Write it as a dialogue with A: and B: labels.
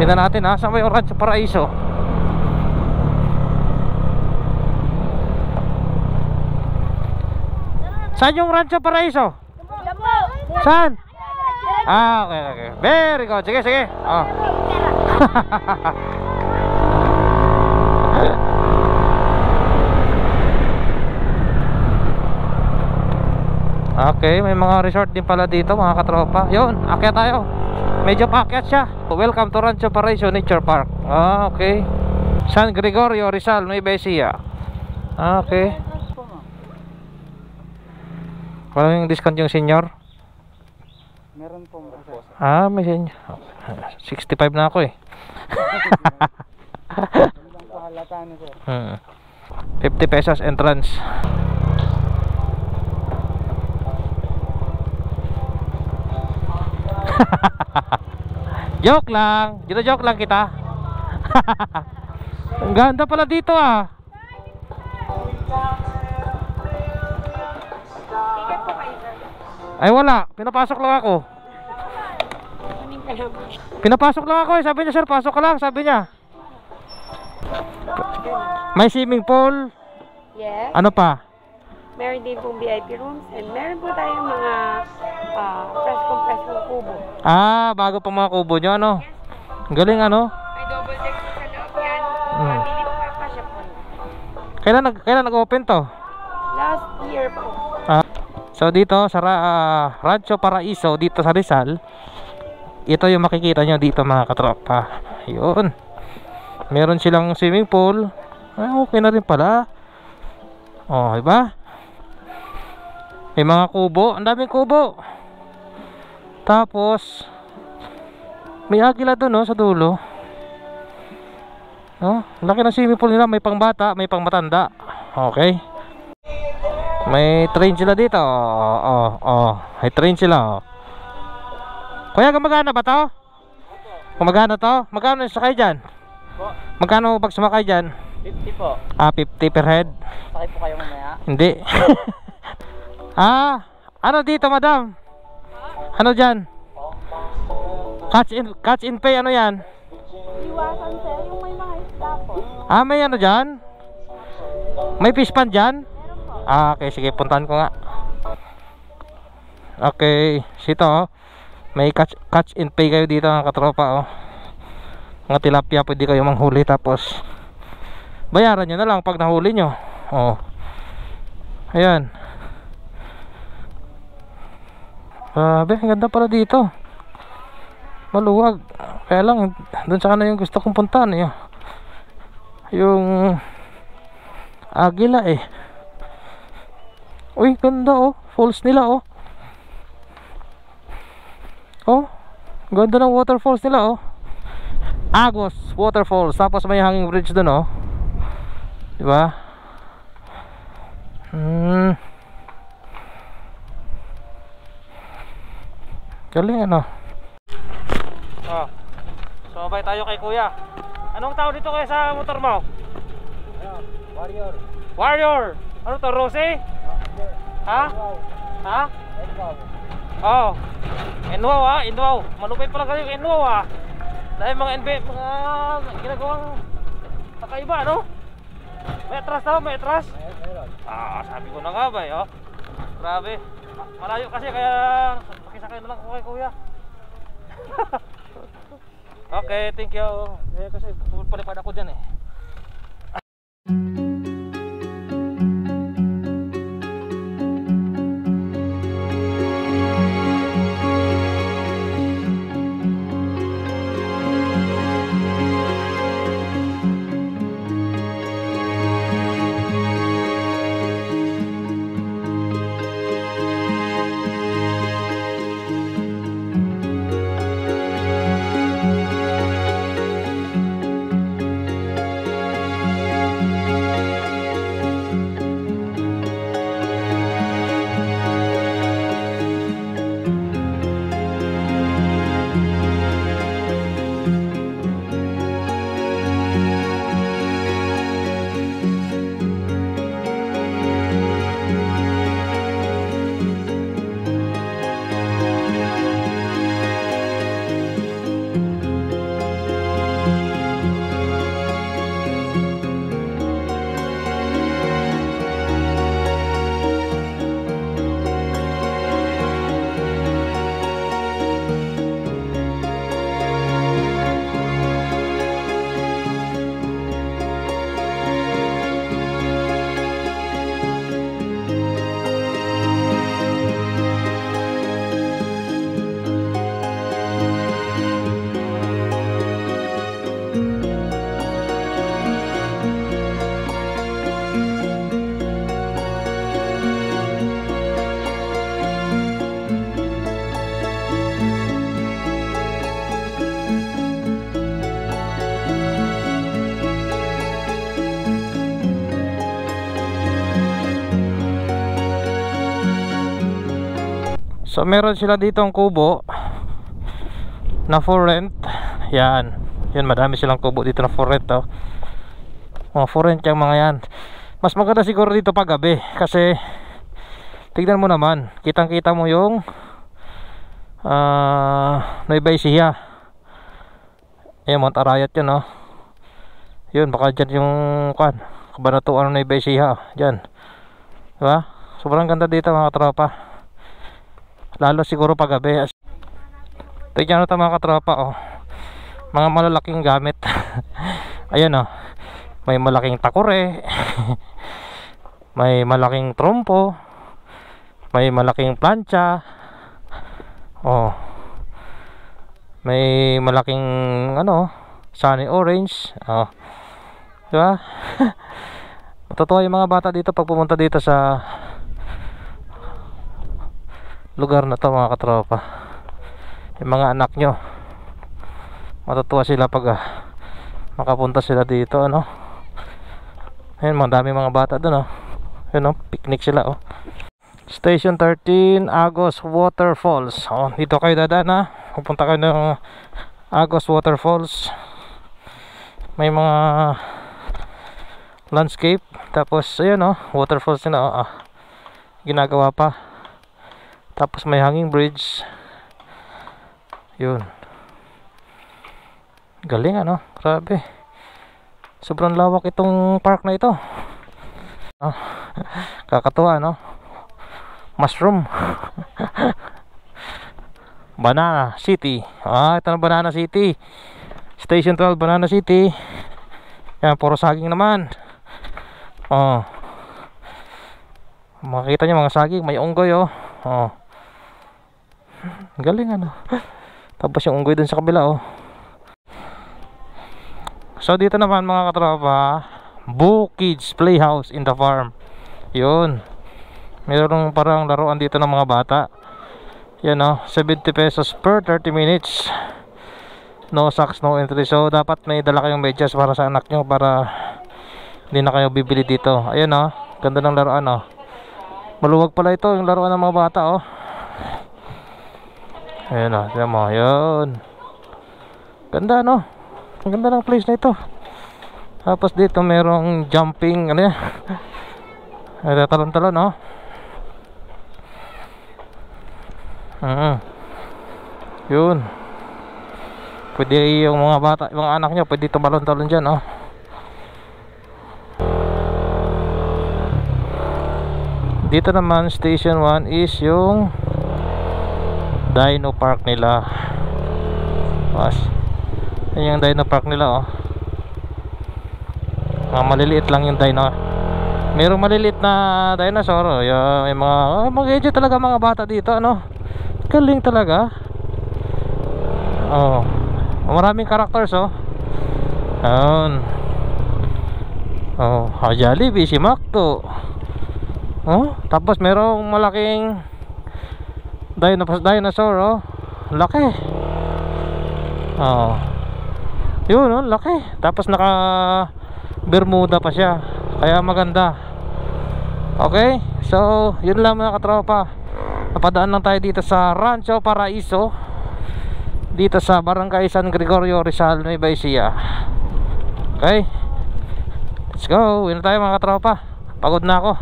A: Tingnan natin ha, saan ba yung Rancho Paraiso? Saan yung Rancho Paraiso? Saan? Ah, okay, okay. Very good. Sige, sige. Oh. Okay, may mga resort din pala dito mga katropa. Yun, akyat tayo. Medyo paakyat siya. Welcome to Rancho Paraiso Nature Park. Ah, okay. San Gregorio Rizal, Nueva Ecija. Ah, okay. Wala yung discount yung senior?
B: Meron po.
A: Ah, may senior. 65 na ako eh.
B: Ilang po halata nito.
A: 50 pesos entrance. Joke lang. Joke lang kita. Ang ganda pala dito ah. Ay wala, pinapasok lang ako. Pinapasok lang ako eh. Sabi niya sir, pasok ka lang. Sabi niya. May swimming pool.
C: Yes.
A: Ano pa?
C: Meron din pong VIP rooms and meron po tayong mga press kubo.
A: Ah, bago pa mga kubo nyo ano. Ang galing ano.
C: May double deck po sa loob yan. Pili po pa siya po.
A: Kailan nag-open to?
C: Last year po.
A: So dito sa Rancho Paraiso dito sa Rizal, ito yung makikita nyo dito mga katropa. Ayun. Meron silang swimming pool. Ah, okay na rin pala. Oh, diba? May mga kubo, ang daming kubo. Tapos may agila doon no, sa dulo. Oh, laki ng swimming pool nila, may pangbata, may pangmatanda. Okay. May train sila dito. May train sila. Kuya, gumagana ba to? Gumagana to? Magkano yung sakay dyan? Magkano pag sumakay dyan?
B: 50 po.
A: Ah, 50 per head.
B: Sakay po kayo mamaya.
A: Hindi. Ano dito madam? Ano dyan? Catch in pay, ano yan?
C: Iwasan sir, yung may mga isda po.
A: Ah, may ano dyan? May fish pan dyan? Ah, okay, sige, puntahan ko nga. Okay, sito oh. May catch and pay kayo dito mga katropa oh. Mga tilapia pwede kayo manghuli tapos bayaran nyo na lang pag nahuli nyo. Oh. Ayan. Grabe, ang ganda pala dito. Maluwag. Kaya lang, dun sa yung gusto kong puntahan eh. Yung Agila eh. Uy, ganda oh. Falls nila oh. Oh, ganda ng waterfalls nila oh. Agos Waterfalls. Tapos may hanging bridge dun oh. Diba? Galing ano. Oh, sumabay tayo kay kuya. Anong tawag dito kaya sa motor mo?
B: Warrior.
A: Warrior. Ano to, Rosy? Ha? Ha? Oh, Enwaw ah, Enwaw. Malupit pala kayo yung Enwaw ah. Dahil mga ginagawang kakaiba no? May atras daw, may atras? Ah, sabi ko na nga ba oh. Grabe. Malayo kasi kaya pakisakay na lang ako kay kuya. Okay, thank you. Kasi pupalipad ako dyan eh. So meron sila dito ang kubo na for rent. Yan. Yan, madami silang kubo dito na for rent, oh. Oh, for rent yung mga yan. Mas maganda siguro dito pag gabi kasi tignan mo naman, kitang-kita mo yung Nueva Ecija. Ayan, Mount Arayat yun, oh. Yun, baka dyan yung kabanatuan ng Nueva Ecija, dyan. Diba? Sobrang ganda dito mga katropa. Lalo siguro pag gabi. Tignan natin mga katropa, oh. Mga malalaking gamit. Ayan, oh. May malaking takore. May malaking trompo. May malaking plancha. Oh. May malaking sunny orange. Oh. Diba? Matutuwa yung mga bata dito pag pumunta dito sa lugar na to mga katropa. Yung mga anak nyo, matutuwa sila pag makapunta sila dito, ano. Ayun, mga dami mga bata dun, oh. Yun, oh, picnic sila, oh. Station 13, Agos Waterfalls. Oh, dito kayo dadaan, ha. Pupunta kayo ng Agos Waterfalls. May mga landscape. Tapos, ayun, oh, waterfalls na, oh, ginagawa pa. Tapos may hanging bridge. Yun. Galing, ano. Grabe. Sobrang lawak itong park na ito. Oh, kakatuwa, no. Mushroom. Banana City. Ito na Banana City. Station 12 Banana City. Yan, puro saging naman. Oh. Makikita nyo mga saging, may unggoy, oh. Oh. Galing, ano. Tapos yung unggoy dun sa kabila, oh. So dito naman mga katropa, Boo Kids Playhouse in the Farm. Yun. Mayroong parang laruan dito ng mga bata. Yan, oh, 70 pesos per 30 minutes. No socks, no entry. So dapat may dala kayong medyas para sa anak nyo, para hindi na kayo bibili dito. Ayan, oh, ganda ng laruan, oh. Maluwag pala ito yung laruan ng mga bata, oh. Ayan, oh, tignan mo, yun. Ganda, no. Ang ganda ng place na ito. Tapos dito merong jumping, ano yan, ay talon-talon, no. Yun. Pwede yung mga bata, yung mga anak nyo, pwede tumalon-talon dyan, oh. Dito naman station 1 is yung Dino Park nila. Yan yung Dino Park nila, oh. Mga maliliit lang yung dino. Mayroong maliliit na dinosaur, oh. Yung mga mag-enjoy talaga mga bata dito, ano. Galing talaga. Oh, maraming characters, oh. Ayun. Oh, Jollibee, si Macdo. Oh, tapos merong malaking dinosaur, oh. Laki. Oh. Yun, oh, laki. Tapos naka Bermuda pa siya. Kaya maganda. Okay? So, yun lang mga katropa. Napadaan lang tayo dito sa Rancho Paraiso, dito sa Barangay San Gregorio Rizal, Nueva Ecija. Okay? Let's go. Yun na tayo mga katropa. Pagod na ako.